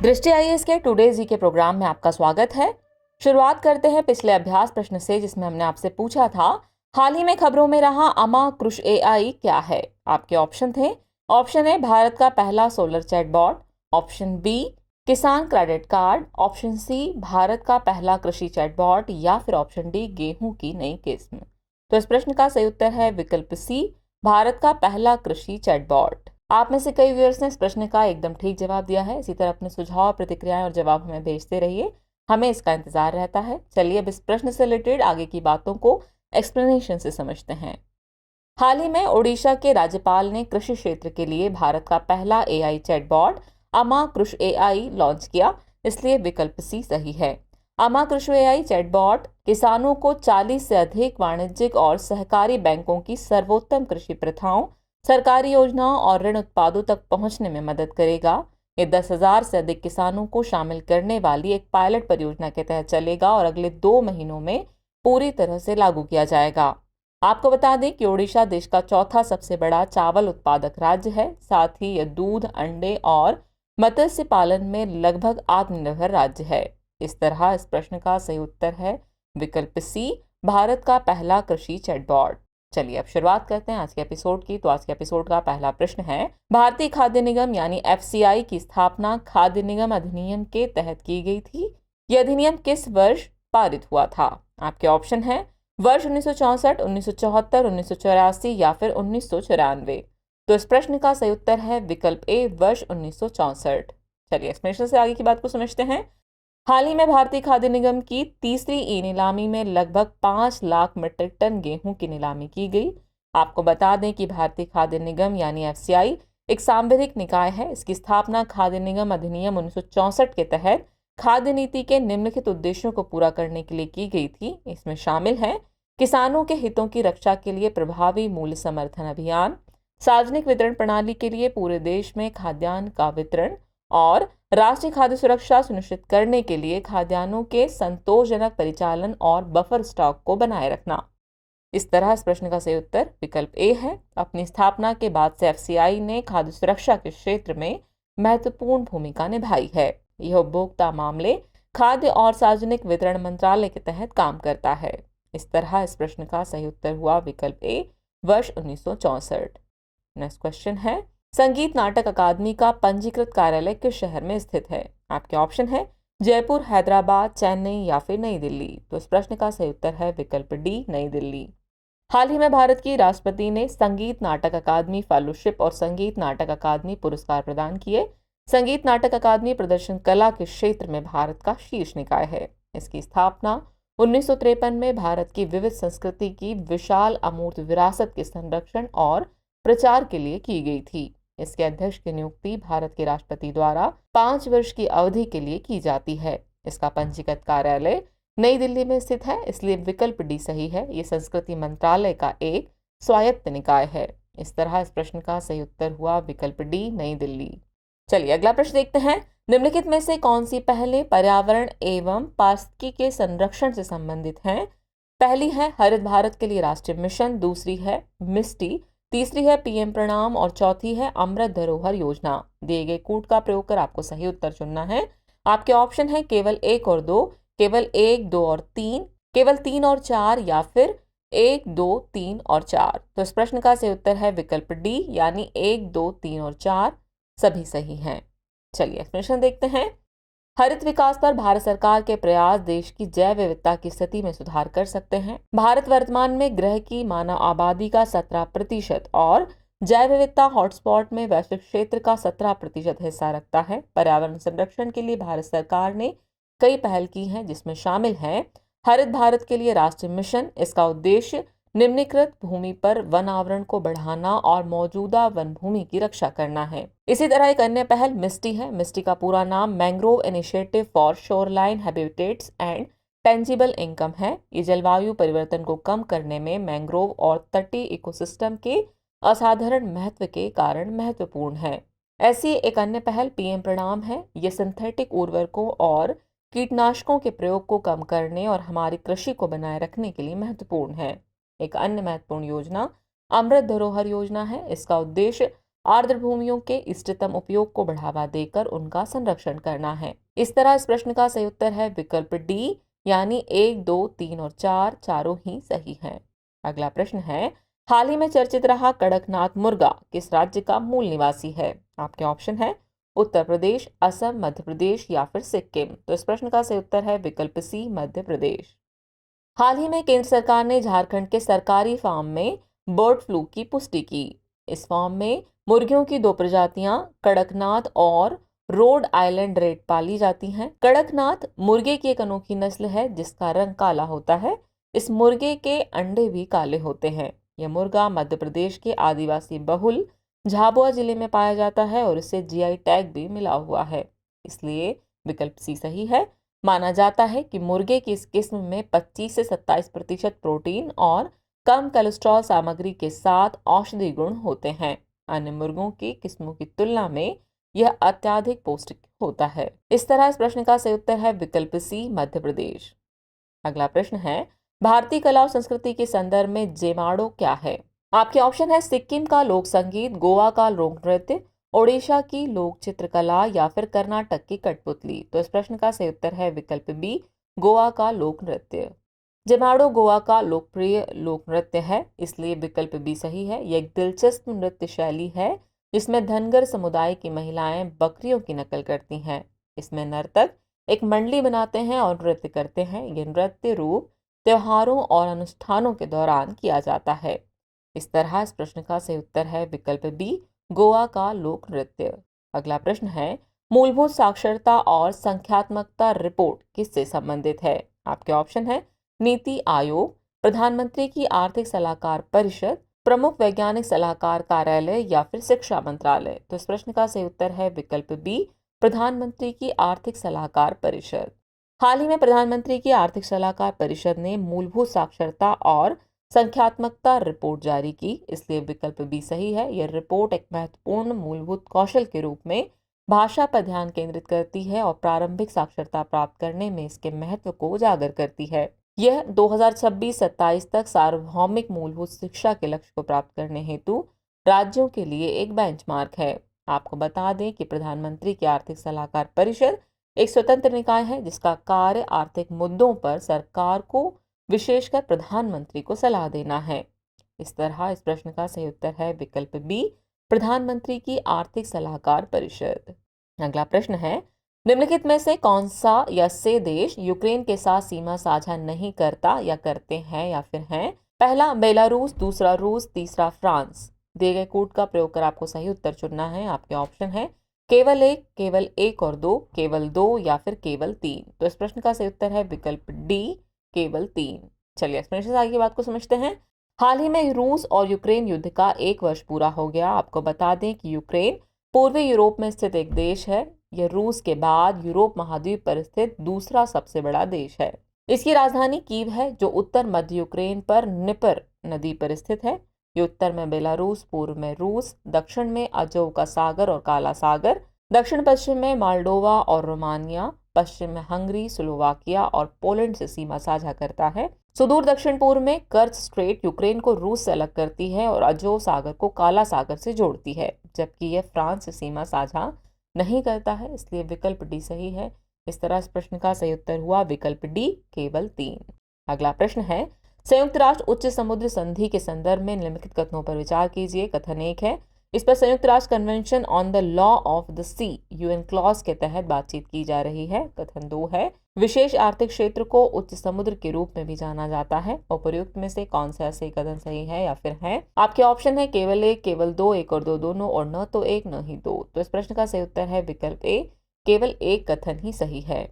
दृष्टि आईएएस के टुडे जी के प्रोग्राम में आपका स्वागत है। शुरुआत करते हैं पिछले अभ्यास प्रश्न से, जिसमें हमने आपसे पूछा था, हाल ही में खबरों में रहा अमा कृष एआई क्या है। आपके ऑप्शन थे, ऑप्शन ए भारत का पहला solar chatbot, option B Kisan credit card, option C Bharat का पहला कृषि चैटबॉट, या फिर ऑप्शन डी गेहूं की नई किस्म। तो इस प्रश्न का सही उत्तर है विकल्प सी, भारत का पहला कृषि चैटबॉट। आप में से कई व्यूअर्स ने इस प्रश्न का एकदम ठीक जवाब दिया है। इसी तरह अपने सुझाव, प्रतिक्रियाएं और जवाब हमें भेजते रहिए, हमें इसका इंतजार रहता है। चलिए अब इस प्रश्न से रिलेटेड आगे की बातों को एक्सप्लेनेशन से समझते हैं। हाल ही में ओडिशा के राज्यपाल ने कृषि क्षेत्र के लिए भारत का पहला एआई चैटबॉट अमा कृष एआई लॉन्च किया, इसलिए विकल्प सी सही है। अमा कृष एआई चैटबॉट किसानों को 40 से अधिक वाणिज्यिक और सहकारी बैंकों की सर्वोत्तम कृषि प्रथाओं, सरकारी योजनाओं और ऋण उत्पादों तक पहुंचने में मदद करेगा। ये 10,000 से अधिक किसानों को शामिल करने वाली एक पायलट परियोजना के तहत चलेगा और अगले 2 महीनों में पूरी तरह से लागू किया जाएगा। आपको बता दें कि ओडिशा देश का चौथा सबसे बड़ा चावल उत्पादक राज्य है। साथ ही यह दूध, अंडे और मत्स्य पालन में लगभग आत्मनिर्भर राज्य है। इस तरह इस प्रश्न का सही उत्तर है विकल्प सी, भारत का पहला कृषि चैटबॉट। चलिए अब शुरुआत करते हैं आज के एपिसोड की। तो आज के एपिसोड का पहला प्रश्न है, भारतीय खाद्य निगम यानी एफसीआई की स्थापना खाद्य निगम अधिनियम के तहत की गई थी। यह अधिनियम किस वर्ष पारित हुआ था? आपके ऑप्शन है वर्ष 1964, 1974, 1984 या फिर 1994। तो इस प्रश्न का सही उत्तर है विकल्प ए, वर्ष 1964। चलिए एक्सप्लेनेशन से आगे की बात को समझते हैं। हाल ही में भारतीय खाद्य निगम की तीसरी ई नीलामी में लगभग 5 लाख मीट्रिक टन गेहूं की नीलामी की गई। आपको बता दें कि भारतीय खाद्य निगम यानी एफसीआई एक सांविधिक निकाय है। इसकी स्थापना खाद्य निगम अधिनियम 1964 के तहत खाद्य नीति के निम्नलिखित उद्देश्यों को पूरा करने के लिए की गई थी। इसमें शामिल है किसानों के हितों की रक्षा के लिए प्रभावी मूल्य समर्थन अभियान, सार्वजनिक वितरण प्रणाली के लिए पूरे देश में खाद्यान्न का वितरण और राष्ट्रीय खाद्य सुरक्षा सुनिश्चित करने के लिए खाद्यान्नों के संतोषजनक परिचालन और बफर स्टॉक को बनाए रखना। इस तरह इस प्रश्न का सही उत्तर विकल्प ए है। अपनी स्थापना के बाद से एफसीआई ने खाद्य सुरक्षा के क्षेत्र में महत्वपूर्ण भूमिका निभाई है। यह उपभोक्ता मामले, खाद्य और सार्वजनिक वितरण मंत्रालय के तहत काम करता है। इस तरह इस प्रश्न का सही उत्तर हुआ विकल्प ए, वर्ष 1964। नेक्स्ट क्वेश्चन है, संगीत नाटक अकादमी का पंजीकृत कार्यालय किस शहर में स्थित है? आपके ऑप्शन है जयपुर, हैदराबाद, चेन्नई या फिर नई दिल्ली। तो इस प्रश्न का सही उत्तर है विकल्प डी, नई दिल्ली। हाल ही में भारत की राष्ट्रपति ने संगीत नाटक अकादमी फेलोशिप और संगीत नाटक अकादमी पुरस्कार प्रदान किए। संगीत नाटक अकादमी प्रदर्शन कला के क्षेत्र में भारत का शीर्ष निकाय है। इसकी स्थापना 1953 में भारत की विविध संस्कृति की विशाल अमूर्त विरासत के संरक्षण और प्रचार के लिए की गई थी। इसके अध्यक्ष की नियुक्ति भारत के राष्ट्रपति द्वारा 5 वर्ष की अवधि के लिए की जाती है। इसका पंजीकृत कार्यालय नई दिल्ली में स्थित है, इसलिए विकल्प डी सही है। ये संस्कृति मंत्रालय का एक स्वायत्त निकाय है। इस तरह इस प्रश्न का सही उत्तर हुआ विकल्प डी, नई दिल्ली। चलिए अगला प्रश्न देखते हैं। निम्नलिखित में से कौन सी पहले पर्यावरण एवं पारिस्थितिकी के संरक्षण से संबंधित हैं? पहली है हरित भारत के लिए राष्ट्रीय मिशन, दूसरी है मिस्टी, तीसरी है पीएम प्रणाम और चौथी है अमृत धरोहर योजना। दिए गए कोड का प्रयोग कर आपको सही उत्तर चुनना है। आपके ऑप्शन है केवल 1 और 2, केवल 1, 2 और 3, केवल 3 और 4 या फिर 1, 2, 3 और 4। तो इस प्रश्न का सही उत्तर है विकल्प डी, यानी 1, 2, 3 और 4 सभी सही हैं। चलिए एक्सप्लेनेशन देखते हैं। हरित विकास पर भारत सरकार के प्रयास देश की जैव विविधता की स्थिति में सुधार कर सकते हैं। भारत वर्तमान में ग्रह की मानव आबादी का 17% और जैव विविधता हॉटस्पॉट में वैश्विक क्षेत्र का 17% हिस्सा रखता है। पर्यावरण संरक्षण के लिए भारत सरकार ने कई पहल की हैं, जिसमें शामिल है हरित भारत के लिए राष्ट्रीय मिशन। इसका उद्देश्य निम्नलिखित भूमि पर वन आवरण को बढ़ाना और मौजूदा वन भूमि की रक्षा करना है। इसी तरह एक अन्य पहल मिस्टी है। मिस्टी का पूरा नाम mangrove initiative for shoreline habitats and tangible income है। ये जलवायु परिवर्तन को कम करने में मैंग्रोव और तटीय इकोसिस्टम के असाधारण महत्व के कारण महत्वपूर्ण है। ऐसी एक अन्य पहल पीएम प्रणाम है। ये सिंथेटिक उर्वरकों और कीटनाशकों के प्रयोग को कम करने और हमारी कृषि को बनाए रखने के लिए महत्वपूर्ण है। एक अन्य महत्वपूर्ण योजना अमृत धरोहर योजना है। इसका उद्देश्य आर्द्र भूमियों के इष्टतम उपयोग को बढ़ावा देकर उनका संरक्षण करना है। इस तरह इस प्रश्न का सही उत्तर है विकल्प डी, यानी 1, 2, 3 और 4 चारों ही सही हैं। अगला प्रश्न है, हाल ही में चर्चित रहा कड़कनाथ मुर्गा किस राज्य का मूल निवासी है? आपके ऑप्शन है उत्तर प्रदेश, असम, मध्य प्रदेश या फिर सिक्किम। तो इस प्रश्न का सही उत्तर है विकल्प सी, मध्य प्रदेश। हाल ही में केंद्र सरकार ने झारखंड के सरकारी फार्म में बर्ड फ्लू की पुष्टि की। इस फार्म में मुर्गियों की 2 प्रजातियां कड़कनाथ और रोड आइलैंड रेड पाली जाती हैं। कड़कनाथ मुर्गे की एक अनोखी नस्ल है जिसका रंग काला होता है। इस मुर्गे के अंडे भी काले होते हैं। यह मुर्गा मध्य प्रदेश के आदिवासी बहुल झाबुआ जिले में पाया जाता है और इसे जीआई टैग भी मिला हुआ है, इसलिए विकल्प सी सही है। माना जाता है कि मुर्गे की इस किस्म में 25 से 27% प्रोटीन और कम कोलेस्ट्रॉल सामग्री के साथ औषधि गुण होते हैं। अन्य मुर्गों की किस्मों की तुलना में यह अत्यधिक पौष्टिक होता है। इस तरह इस प्रश्न का सही उत्तर है विकल्प सी, मध्य प्रदेश। अगला प्रश्न है, भारतीय कला और संस्कृति के संदर्भ में जेमाडो क्या है? आपके ऑप्शन है सिक्किम का लोक संगीत, गोवा का लोक नृत्य, ओडिशा की लोक चित्रकला या फिर कर्नाटक की कठपुतली। तो इस प्रश्न का सही उत्तर है विकल्प बी, गोवा का लोक नृत्य। जेमाडो गोवा का लोकप्रिय लोक नृत्य है, इसलिए विकल्प बी सही है। यह एक दिलचस्प नृत्य शैली है जिसमें धनगर समुदाय की महिलाएं बकरियों की नकल करती हैं। इसमें नर्तक एक मंडली बनाते हैं और नृत्य करते हैं। यह नृत्य रूप त्योहारों और अनुष्ठानों के दौरान किया जाता है। इस तरह इस प्रश्न का सही उत्तर है विकल्प बी, गोवा का लोक नृत्य। अगला प्रश्न है, मूलभूत साक्षरता और संख्यात्मकता रिपोर्ट किससे संबंधित है? आपके ऑप्शन है नीति आयोग, प्रधानमंत्री की आर्थिक सलाहकार परिषद, प्रमुख वैज्ञानिक सलाहकार कार्यालय या फिर शिक्षा मंत्रालय। तो इस प्रश्न का सही उत्तर है विकल्प बी, प्रधानमंत्री की आर्थिक सलाहकार परिषद। हाल ही में प्रधानमंत्री की आर्थिक सलाहकार परिषद ने मूलभूत साक्षरता और संख्यात्मकता रिपोर्ट जारी की, इसलिए विकल्प बी सही है। यह रिपोर्ट एक महत्वपूर्ण मूलभूत कौशल के रूप में भाषा पर ध्यान केंद्रित करती है और प्रारंभिक साक्षरता प्राप्त करने में इसके महत्व को उजागर करती है। यह 2026-27 तक सार्वभौमिक मूलभूत शिक्षा के लक्ष्य को प्राप्त करने हेतु राज्यों के लिए एक बेंचमार्क है। आपको बता दें कि प्रधानमंत्री की आर्थिक सलाहकार परिषद एक स्वतंत्र निकाय है जिसका कार्य आर्थिक मुद्दों पर सरकार को, विशेषकर प्रधानमंत्री को सलाह देना है। इस तरह इस प्रश्न का सही उत्तर है विकल्प बी, प्रधानमंत्री की आर्थिक सलाहकार परिषद। अगला प्रश्न है, निम्नलिखित में से कौन सा या से देश यूक्रेन के साथ सीमा साझा नहीं करता या करते हैं या फिर हैं? पहला बेलारूस, दूसरा रूस, तीसरा फ्रांस। दिए गए कोड का प्रयोग कर आपको सही उत्तर चुनना है। आपके ऑप्शन है केवल एक, केवल 1 और 2, केवल 2 या फिर केवल 3। तो इस प्रश्न का सही उत्तर है विकल्प डी, केवल 3। चलिए एक्सप्लेनेशन से आगे बात को समझते हैं। हाल ही में रूस और यूक्रेन युद्ध का 1 वर्ष पूरा हो गया। आपको बता दें कि यूक्रेन पूर्वी यूरोप में स्थित एक देश है। यह रूस के बाद यूरोप महाद्वीप पर स्थित दूसरा सबसे बड़ा देश है। इसकी राजधानी कीव है जो उत्तर मध्य यूक्रेन पर निपर नदी पर स्थित है। ये उत्तर में बेलारूस, पूर्व में रूस, दक्षिण में अजोव का सागर और काला सागर, दक्षिण पश्चिम में मोल्डोवा और रोमानिया, पश्चिम में हंगरी, स्लोवाकिया और पोलैंड से सीमा साझा करता है। सुदूर दक्षिण पूर्व में कर्च स्ट्रेट यूक्रेन को रूस से अलग करती है और अजोव सागर को काला सागर से जोड़ती है, जबकि यह फ्रांस से सीमा साझा नहीं करता है, इसलिए विकल्प डी सही है। इस तरह इस प्रश्न का सही उत्तर हुआ विकल्प डी, केवल 3। अगला प्रश्न है, संयुक्त राष्ट्र उच्च समुद्र संधि के संदर्भ में निम्नलिखित कथनों पर विचार कीजिए। कथन 1 है, इस पर संयुक्त राष्ट्र convention on the law of the sea UN clause के तहत बातचीत की जा रही है। कथन 2 है, विशेष आर्थिक क्षेत्र को उच्च समुद्र के रूप में भी जाना जाता है। उपयुक्त में से कौन सा सही कथन सही है या फिर है? आपके ऑप्शन है केवल 1, केवल 2, 1 और 2 दोनों, और न तो 1 न ही 2। तो इस प्रश्न का सही उत्तर है विकल्प ए, केवल 1 कथन ही सही है।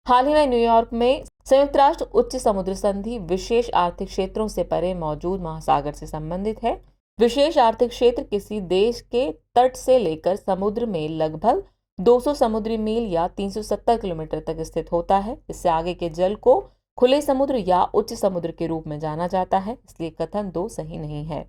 हाल ही में न्यूयॉर्क में संयुक्त राष्ट्र उच्च समुद्र संधि विशेष आर्थिक क्षेत्रों से परे मौजूद महासागर से संबंधित है। विशेष आर्थिक क्षेत्र किसी देश के तट से लेकर समुद्र में लगभग 200 समुद्री मील या 370 किलोमीटर तक स्थित होता है। इससे आगे के जल को खुले समुद्र या उच्च समुद्र के रूप में जाना जाता है, इसलिए कथन 2 सही नहीं है।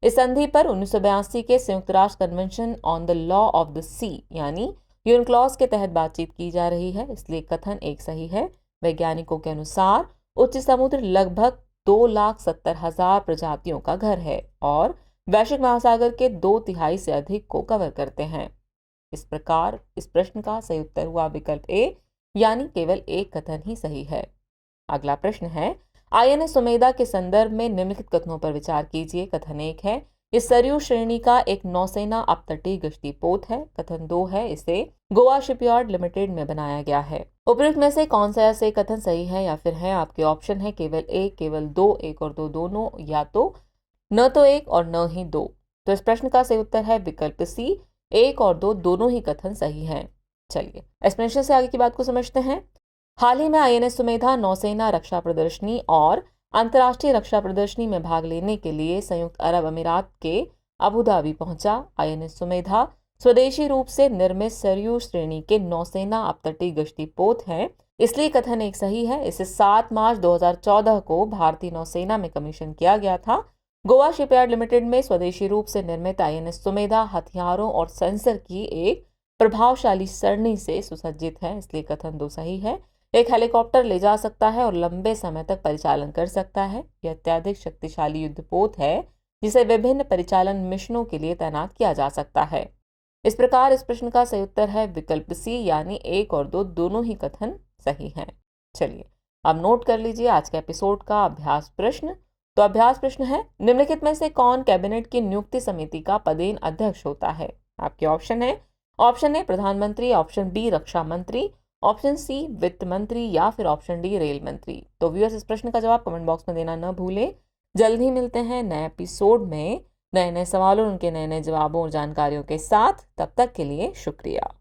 इस संधि पर 1982 के संयुक्त राष्ट्र convention on the law of the sea यानी यूएन क्लॉज के तहत बातचीत की जा रही है, इसलिए कथन 1 सही है। वैज्ञानिकों के अनुसार उच्च समुद्र लगभग 2,70,000 प्रजातियों का घर है और वैश्विक महासागर के 2/3 से अधिक को कवर करते हैं। इस प्रकार इस प्रश्न का सही उत्तर हुआ विकल्प ए, यानी केवल एक कथन ही सही है। अगला प्रश्न है, आईएनएस सुमेधा के संदर्भ में निम्नलिखित कथनों पर विचार कीजिए। कथन 1 है, इस सरयू श्रेणी का एक नौसेना अपतटीय गश्ती पोत है। कथन 2 है, इसे गोवा शिपयार्ड लिमिटेड में बनाया गया है। उपयुक्त में से कौन सा ऐसे कथन सही है या फिर है? आपके ऑप्शन है केवल एक, केवल दो, एक और दो दोनों, या तो न तो एक और न ही दो। तो इस प्रश्न का सही उत्तर है विकल्प सी, एक और दो दोनों ही कथन सही हैं। चलिए एक्सप्लेनेशन से आगे की बात को समझते हैं। हाल ही में आईएनएस सुमेधा नौसेना रक्षा प्रदर्शनी और अंतर्राष्ट्रीय रक्षा प्रदर्शनी में भाग लेने के लिए संयुक्त अरब अमीरात के अबू धाबी पहुंचा। आईएनएस सुमेधा स्वदेशी रूप से निर्मित सरयू श्रेणी के नौसेना अपतटीय गश्ती पोत है, इसलिए कथन एक सही है। इसे 7 मार्च 2014 को भारतीय नौसेना में कमीशन किया गया था। गोवा शिपयार्ड लिमिटेड में स्वदेशी रूप से निर्मित आईएनएस सुमेधा हथियारों और सेंसर की एक प्रभावशाली सरणी से सुसज्जित है, इसलिए कथन 2 सही है। एक हेलीकॉप्टर ले जा सकता है और लंबे समय तक परिचालन कर सकता है। यह अत्यधिक शक्तिशाली युद्धपोत है जिसे विभिन्न परिचालन मिशनों के लिए तैनात किया जा सकता है। इस प्रकार इस प्रश्न का सही उत्तर है विकल्प सी, यानी एक और दो दोनों ही कथन सही हैं। चलिए अब नोट कर लीजिए आज के एपिसोड का अभ्यास प्रश्न। तो अभ्यास प्रश्न है, निम्नलिखित में से कौन कैबिनेट की नियुक्ति समिति का पदेन अध्यक्ष होता है? आपके ऑप्शन है, ऑप्शन ए प्रधानमंत्री, ऑप्शन बी रक्षा मंत्री, ऑप्शन सी वित्त मंत्री, या फिर ऑप्शन डी रेल मंत्री। तो व्यूअर्स इस प्रश्न का जवाब कमेंट बॉक्स में देना न भूलें। जल्द ही मिलते हैं नए एपिसोड में नए नए सवालों, उनके नए नए जवाबों और जानकारियों के साथ। तब तक के लिए शुक्रिया।